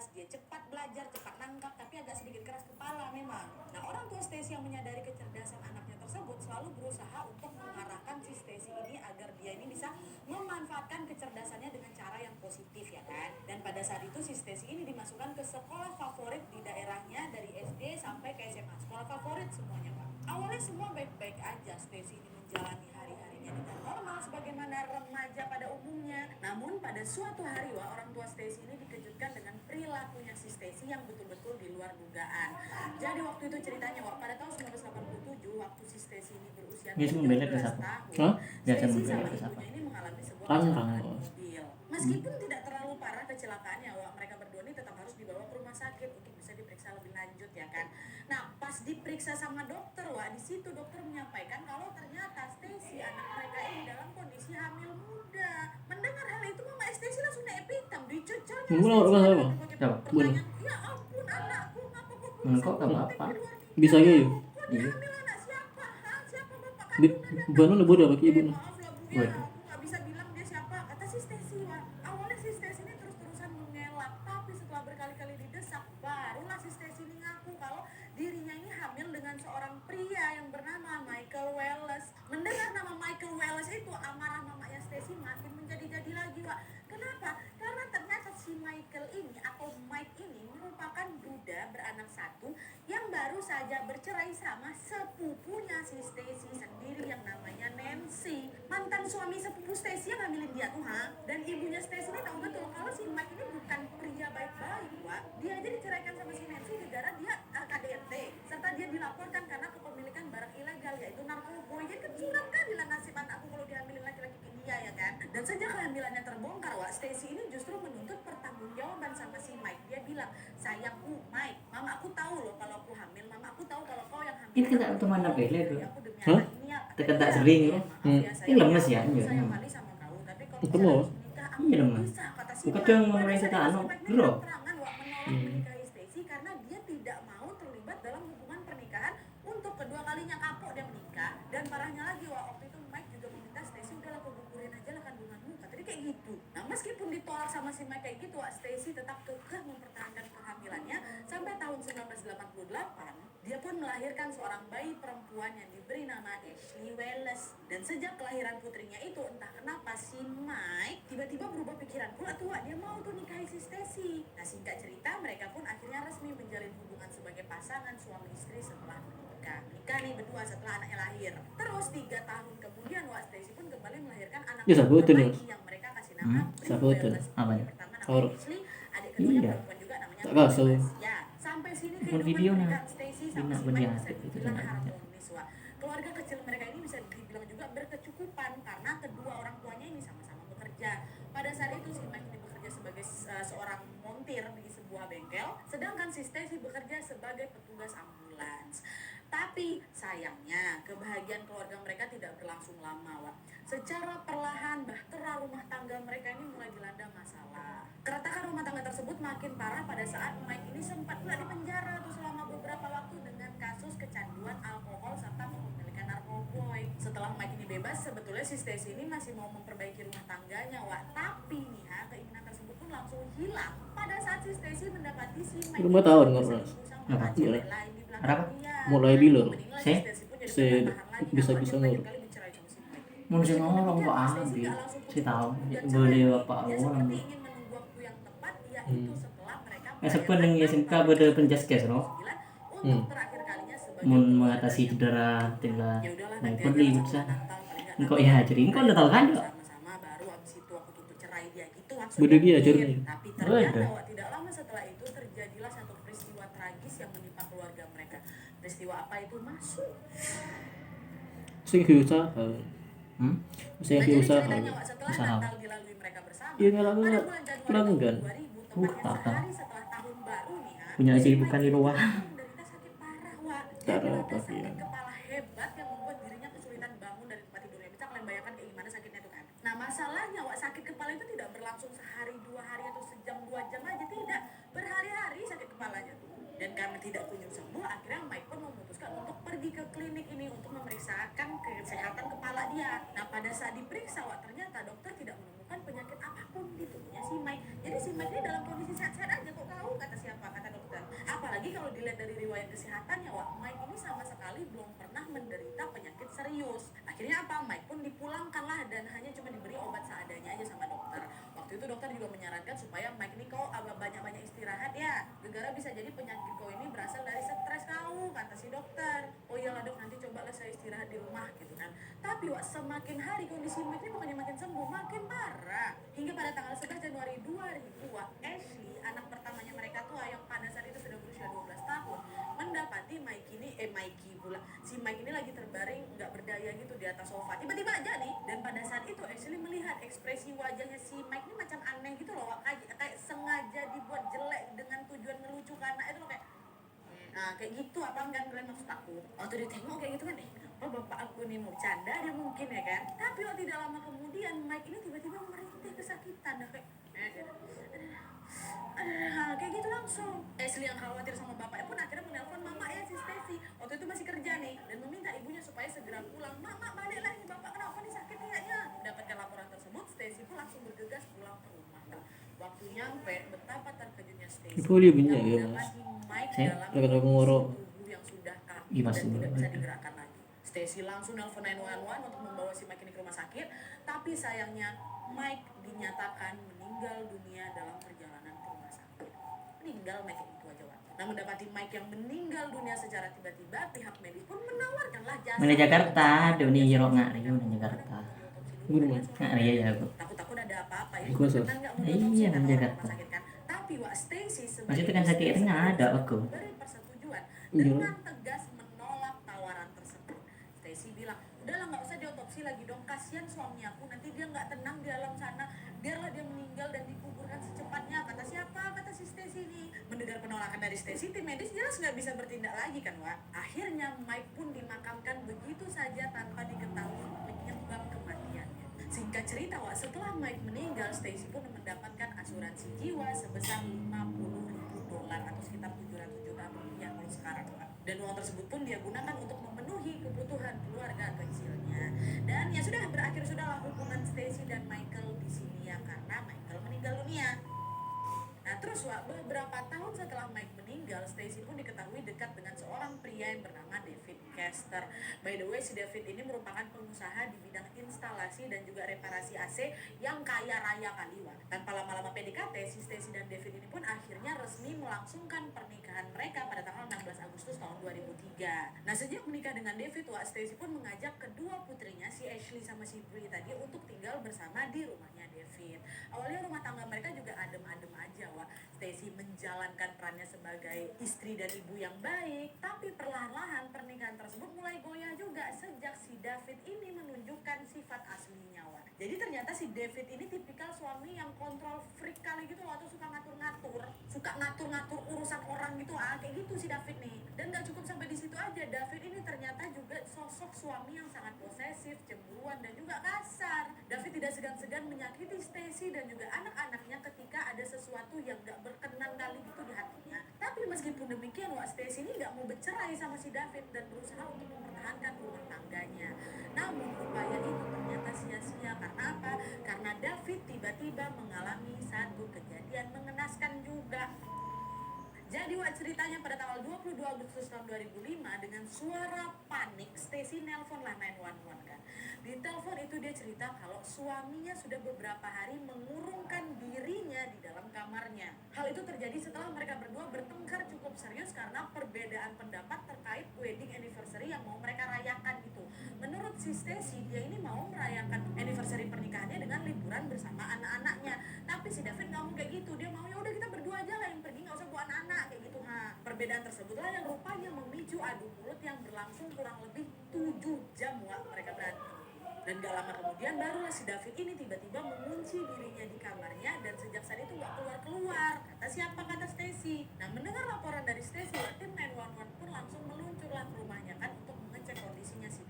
cerdas, dia cepat belajar, cepat nangkap, tapi agak sedikit keras kepala memang. Nah, orang tua Stacy yang menyadari kecerdasan anaknya tersebut selalu berusaha untuk mengarahkan si Stacy ini agar dia ini bisa memanfaatkan kecerdasannya dengan cara yang positif ya kan. Dan pada saat itu si Stacy ini dimasukkan ke sekolah favorit di daerahnya dari SD sampai ke SMA. Sekolah favorit semuanya, Pak. Awalnya semua baik-baik aja, Stacy ini menjalani hari-harinya dengan normal sebagaimana remaja pada umumnya. Namun pada suatu hari orang tua Stacy ini dikejutkan dengan perilakunya si Stacy yang betul-betul di luar dugaan. Jadi waktu itu ceritanya pada tahun 1987 waktu si Stacy ini berusia 17 tahun, Stacy sama ibunya ini mengalami sebuah kecelakaan mobil. Meskipun tidak terlalu parah kecelakaannya, mereka berdua ini tetap harus dibawa ke rumah sakit untuk bisa diperiksa lebih lanjut ya kan. Nah, pas diperiksa sama dokter, di situ dokter menyampaikan kalau ternyata Stacy anak mereka ini dalam kondisi hamil muda. Mendengar hal itu mama Stacy langsung naik pitam, dicucurnya. Pertanyaan, ya ampun anakku, ngapa kok kok apa? Bisa gitu. Iya. Hamil anak siapa? Siapa bapak Bukan lu bodoh pakai ibu. Maaf lah Bu ya, aku nggak bisa bilang dia siapa. Kata si Stacy, awalnya si Stacy ini terus-terusan mengelak, tapi setelah berkali-kali didesak, barulah si Stacy ini ngaku kalau dirinya ini hamil dengan seorang pria yang bernama Michael Wallace. Mendengar nama Michael Wallace itu, amarah mamanya Stacy makin menjadi-jadi lagi, Kenapa? Karena ternyata si Michael ini atau Mike ini merupakan duda beranak satu yang baru saja bercerai sama sepupunya si Stacy sendiri yang namanya Nancy. Mantan suami sepupu Stacy yang ngambilin dia tuh, Dan ibunya Stacy ini tahu betul kalau si Mike ini bukan pria baik-baik, Dia aja diceraikan sama si Nancy gara dia KDRT, serta dia dilaporkan karena kepemilikan barang ilegal yaitu narkoba. Jadi kan suram kan bilang nasib anakku kalau dihamilin laki-laki dia ya kan. Dan sejak kehamilannya terbongkar, Stacy ini justru menuntut pertanggungjawaban sama si Mike. Dia bilang, sayangku Mike, mama aku tahu loh kalau aku hamil, mama aku tahu kalau kau yang hamil. Ini kan teman apa ya itu? Hah? Tekan tak sering ya. Ini lemes ya. Saya kali sama kau, tapi kalau Itu saya mau. harus menikah, aku Iya lemes. bisa, kata si Bukan Mike. yang ngomongin kita anu, bro. Terangan menolak menikahi Stacy karena dia tidak mau terlibat dalam hubungan pernikahan untuk kedua kalinya. Kapok dia menikah. Dan parahnya lagi, waktu itu Mike juga meminta Stacy udahlah kau gugurin aja lah kandunganmu, kata dia kayak gitu. Nah, meskipun ditolak sama si Mike kayak gitu, Stacy tetap kekeh mempertahankan kehamilannya sampai tahun 1988. Dia pun melahirkan seorang bayi perempuan yang diberi nama Ashley Wallace. Dan sejak kelahiran putrinya itu, entah kenapa si Mike tiba-tiba berubah pikiran pula tuh, dia mau tuh nikahi si Stacy. Nah, singkat cerita, mereka pun akhirnya resmi menjalin hubungan sebagai pasangan suami istri setelah menikah. Nikah nih berdua setelah anaknya lahir. Terus 3 tahun kemudian, Stacy pun kembali melahirkan anak lagi yang mereka kasih nama Wallace. Apa ya? Pertama namanya Ashley, adik keduanya perempuan juga namanya Tak kasih. Ya, sampai sini video kehidupan Stacy sama si Mike bisa itu dibilang harmonis, Keluarga kecil mereka ini bisa dibilang juga berkecukupan karena kedua orang tuanya ini sama-sama bekerja. Pada saat itu si Mike ini bekerja sebagai seorang montir di sebuah bengkel, sedangkan si Stacy bekerja sebagai petugas ambulans. Tapi sayangnya kebahagiaan keluarga mereka tidak berlangsung lama, Secara perlahan bahtera rumah tangga mereka ini mulai dilanda masalah. Keretakan rumah tangga tersebut makin parah pada saat Mike ini sempat pula dipenjara tuh selama beberapa waktu dengan kasus kecanduan alkohol serta kepemilikan narkoba. Setelah Mike ini bebas, sebetulnya si Stacy ini masih mau memperbaiki rumah tangganya, Tapi nih, keinginan tersebut pun langsung hilang pada saat si Stacy mendapati si Mike Rumah tahun ini ngobrol. sama cewek lain di belakang Apa? dia. Mulai bilang. Bisa ngurus. Manusia ngomong kok ambil. Saya tahu. Boleh bapak orang. Sepenuh yang SMK pada penjaskes no. Mengatasi cedera tinggal perlu bisa. Engkau ya jadi engkau udah tahu kan? Bude dia ajarnya. Tapi ternyata tidak lama setelah itu terjadilah satu peristiwa tragis yang menimpa keluarga mereka. Peristiwa apa itu, Masuk? Sing usaha. Sing usaha. Usaha. Natal dilalui mereka bersama. Iya ngalah pelanggan. Setelah tahun baru nih, Punya kesibukan di luar. menderita sakit parah, Cara Dia apa, sakit ya? kepala hebat yang membuat dirinya kesulitan bangun dari tempat tidurnya. Bisa kalian bayangkan kayak gimana sakitnya itu kan? Nah, masalahnya, sakit kepala itu tidak berlangsung sehari, 2 hari atau sejam, 2 jam aja, tidak. Berhari-hari sakit kepalanya tuh. Dan karena tidak kunjung sembuh, akhirnya Mike pun memutuskan untuk pergi ke klinik ini untuk memeriksakan kesehatan kepala dia. Nah, pada saat diperiksa, ternyata dokter tidak menemukan penyakit apapun di tubuhnya si Mike. Jadi si Mike ini dalam kondisi sehat-sehat aja kok, kau dari riwayat kesehatannya, Mike ini sama sekali belum pernah menderita penyakit serius. Akhirnya apa? Mike pun dipulangkan lah dan hanya cuma diberi obat seadanya aja sama dokter. Waktu itu dokter juga menyarankan supaya Mike ini kau agak banyak-banyak istirahat ya. Gegara bisa jadi penyakit kau ini berasal dari stres kau, kata si dokter. Oh iyalah dok, nanti cobalah saya istirahat di rumah gitu kan. Tapi semakin hari kondisi Mike ini bukannya makin sembuh, makin parah. Hingga pada tanggal 11 Januari 2000, Ashley, anak pertamanya mereka tuh yang pada saat itu sudah berusia 12 tahun, mendapati si Mike ini lagi terbaring nggak berdaya gitu di atas sofa. Tiba-tiba aja nih, dan pada saat itu Ashley melihat ekspresi wajahnya si Mike ini macam aneh gitu loh, kayak sengaja dibuat jelek dengan tujuan ngelucu karena itu loh, kayak gitu. Apa kan kalian maksud aku? Waktu dia tengok kayak gitu kan, oh bapak aku nih mau bercanda dia mungkin ya kan. Tapi tidak lama kemudian Mike ini tiba-tiba merintih kesakitan, kayak kayak gitu langsung. Ashley yang khawatir sama bapaknya pun akhirnya menelpon mama ya si Stacy. Waktu itu masih kerja nih, dan meminta ibunya supaya segera pulang. Mak balik lagi, bapak kenapa nih, sakit ya? Mendapatkan laporan tersebut, Stacy pun langsung bergegas pulang ke rumah. Waktu nyampe, betapa terkejutnya Stacy Itu dia punya ya mas. Mike Saya? dalam Mereka ngorok. tubuh yang sudah kaku Iya, Mas. dan tidak bisa digerakkan lagi. Stacy langsung nelpon 911 untuk membawa si Mike ini ke rumah sakit, tapi sayangnya Mike dinyatakan meninggal dunia dalam perjalanan ke rumah sakit. Meninggal Mike itu aja, Wak. Nah, mendapati Mike yang meninggal dunia secara tiba-tiba, pihak medis pun menawarkanlah jasa. Mana Jakarta, Doni Jero nggak nih, mana Jakarta. Gimana? Nah, iya ya aku. Takut ada apa-apa ya. Gua sih. Iya, Kan Jakarta. rumah sakit kan. Tapi Wak, Stacy Maksudnya kan sakit ringan ada aku. beri persetujuan Iya. dengan tegas menolak tawaran tersebut. Stacy bilang, udahlah nggak usah diotopsi lagi dong, kasihan suami aku, nanti dia nggak tenang di alam sana, biarlah dia meninggal dan dikuburkan secepatnya. Kata siapa? Kata si Stacy ini. Mendengar penolakan dari Stacy, tim medis jelas nggak bisa bertindak lagi kan, Wak. Akhirnya Mike pun dimakamkan begitu saja tanpa diketahui penyebab kematiannya. Singkat cerita, Wak, setelah Mike meninggal, Stacy pun mendapatkan asuransi jiwa sebesar $50.000 atau sekitar 700 juta rupiah kalau sekarang, Wak. Dan uang tersebut pun dia gunakan untuk memenuhi kebutuhan keluarga kecilnya. Dan ya sudah, berakhir sudahlah hubungan Stacy dan Michael di sini ya, karena Michael meninggal dunia. Nah terus, Wak, beberapa tahun setelah Mike meninggal, Stacy pun diketahui dekat dengan seorang pria yang bernama David Kester. By the way, si David ini merupakan pengusaha di bidang instalasi dan juga reparasi AC yang kaya raya kali, Wak. Tanpa lama-lama PDKT, si Stacy dan David ini pun akhirnya resmi melangsungkan pernikahan mereka pada tanggal 16 Agustus tahun 2003. Nah sejak menikah dengan David, Wak, Stacy pun mengajak kedua putrinya, si Ashley sama si Brie tadi, untuk tinggal bersama di rumahnya David. Awalnya rumah tangga mereka juga adem-adem aja, Wak. Stacy menjalankan perannya sebagai istri dan ibu yang baik, tapi perlahan-lahan pernikahan tersebut mulai goyah juga sejak si David ini menunjukkan sifat aslinya, Wak. Jadi ternyata si David ini tipikal suami yang kontrol freak kali gitu loh, atau suka ngatur-ngatur urusan orang gitu, kayak gitu si David nih. Dan gak cukup sampai di situ aja, David ini ternyata juga sosok suami yang sangat posesif, cemburuan, dan juga kasar. David tidak segan-segan menyakiti Stacy dan juga anak-anaknya ketika ada sesuatu yang gak berkenan kali gitu di hatinya. Tapi meskipun demikian, Wak, Stacy ini gak mau bercerai sama si David dan berusaha untuk mempertahankan rumah tangganya. Namun upaya itu ternyata sia-sia. Karena apa? Karena David tiba-tiba mengalami satu kejadian mengenaskan juga. Jadi, Wak, ceritanya pada tanggal 22 Agustus tahun 2005, dengan suara panik, Stacy nelponlah 911 kan. Di telepon itu dia cerita kalau suaminya sudah beberapa hari mengurungkan dirinya di dalam kamarnya. Hal itu terjadi setelah mereka berdua bertengkar cukup serius karena perbedaan pendapat terkait wedding anniversary yang mau mereka rayakan itu. Menurut si Stacy, dia ini mau merayakan anniversary pernikahannya dengan liburan bersama anak-anaknya. Tapi si David nggak mau kayak gitu. Dia mau ya udah kita berdua aja lah yang pergi, nggak usah bawa anak-anak kayak gitu. Perbedaan tersebutlah yang rupanya memicu adu mulut yang berlangsung kurang lebih 7 jam, Wak, mereka berantem. Dan gak lama kemudian barulah si David ini tiba-tiba mengunci dirinya di kamarnya dan sejak saat itu gak keluar-keluar. Kata siapa? Kata Stacy. Nah, mendengar laporan dari Stacy, tim 911 pun langsung meluncurlah ke rumahnya kan untuk mengecek kondisinya si